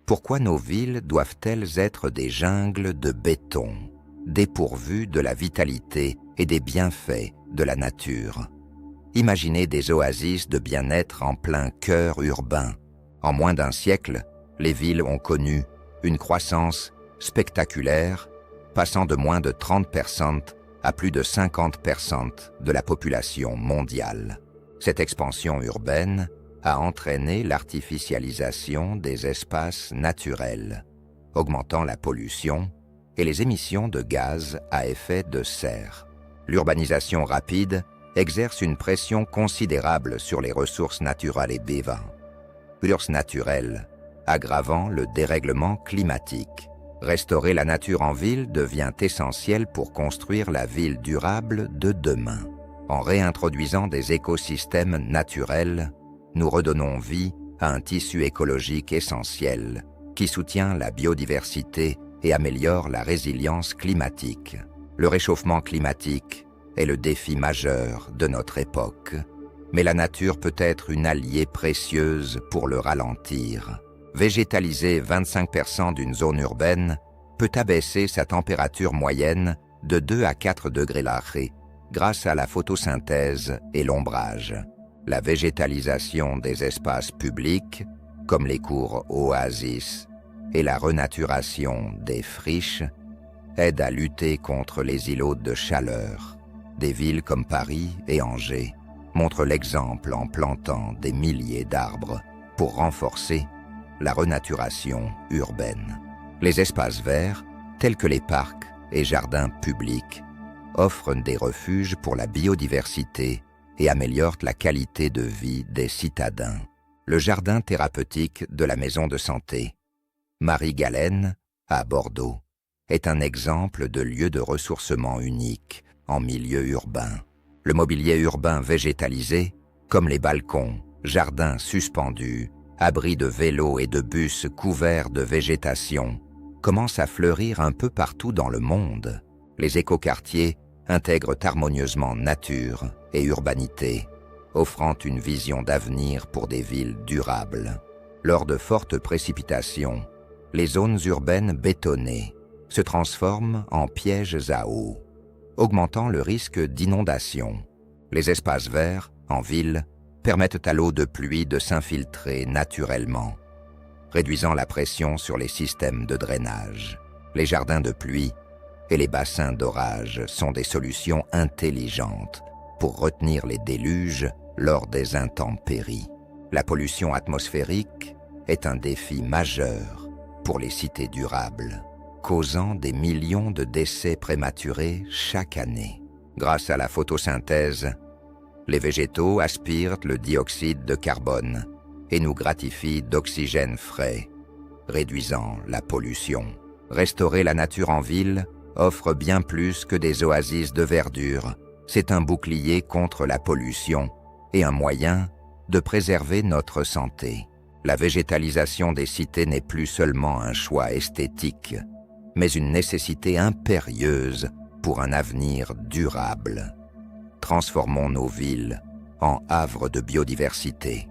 Pourquoi nos villes doivent-elles être des jungles de béton, dépourvues de la vitalité et des bienfaits de la nature? Imaginez des oasis de bien-être en plein cœur urbain. En moins d'un siècle, les villes ont connu une croissance spectaculaire, passant de moins de 30% à plus de 50% de la population mondiale. Cette expansion urbaine a entraîné l'artificialisation des espaces naturels, augmentant la pollution et les émissions de gaz à effet de serre. L'urbanisation rapide exerce une pression considérable sur les ressources naturelles et vivantes, aggravant le dérèglement climatique. Restaurer la nature en ville devient essentiel pour construire la ville durable de demain. En réintroduisant des écosystèmes naturels, nous redonnons vie à un tissu écologique essentiel qui soutient la biodiversité et améliore la résilience climatique. Le réchauffement climatique est le défi majeur de notre époque, mais la nature peut être une alliée précieuse pour le ralentir. Végétaliser 25% d'une zone urbaine peut abaisser sa température moyenne de 2 à 4 degrés Celsius grâce à la photosynthèse et l'ombrage. La végétalisation des espaces publics, comme les cours oasis, et la renaturation des friches aident à lutter contre les îlots de chaleur. Des villes comme Paris et Angers montrent l'exemple en plantant des milliers d'arbres pour renforcer la renaturation urbaine. Les espaces verts, tels que les parcs et jardins publics, offrent des refuges pour la biodiversité et améliorent la qualité de vie des citadins. Le jardin thérapeutique de la maison de santé Marie-Galène, à Bordeaux, est un exemple de lieu de ressourcement unique en milieu urbain. Le mobilier urbain végétalisé, comme les balcons, jardins suspendus, abris de vélos et de bus couverts de végétation, commence à fleurir un peu partout dans le monde. Les écoquartiers intègrent harmonieusement nature et urbanité, offrant une vision d'avenir pour des villes durables. Lors de fortes précipitations, les zones urbaines bétonnées se transforment en pièges à eau, augmentant le risque d'inondation. Les espaces verts, en ville, permettent à l'eau de pluie de s'infiltrer naturellement, réduisant la pression sur les systèmes de drainage. Les jardins de pluie et les bassins d'orage sont des solutions intelligentes pour retenir les déluges lors des intempéries. La pollution atmosphérique est un défi majeur pour les cités durables, causant des millions de décès prématurés chaque année. Grâce à la photosynthèse, les végétaux aspirent le dioxyde de carbone et nous gratifient d'oxygène frais, réduisant la pollution. Restaurer la nature en ville offre bien plus que des oasis de verdure. C'est un bouclier contre la pollution et un moyen de préserver notre santé. La végétalisation des cités n'est plus seulement un choix esthétique, mais une nécessité impérieuse pour un avenir durable. Transformons nos villes en havres de biodiversité.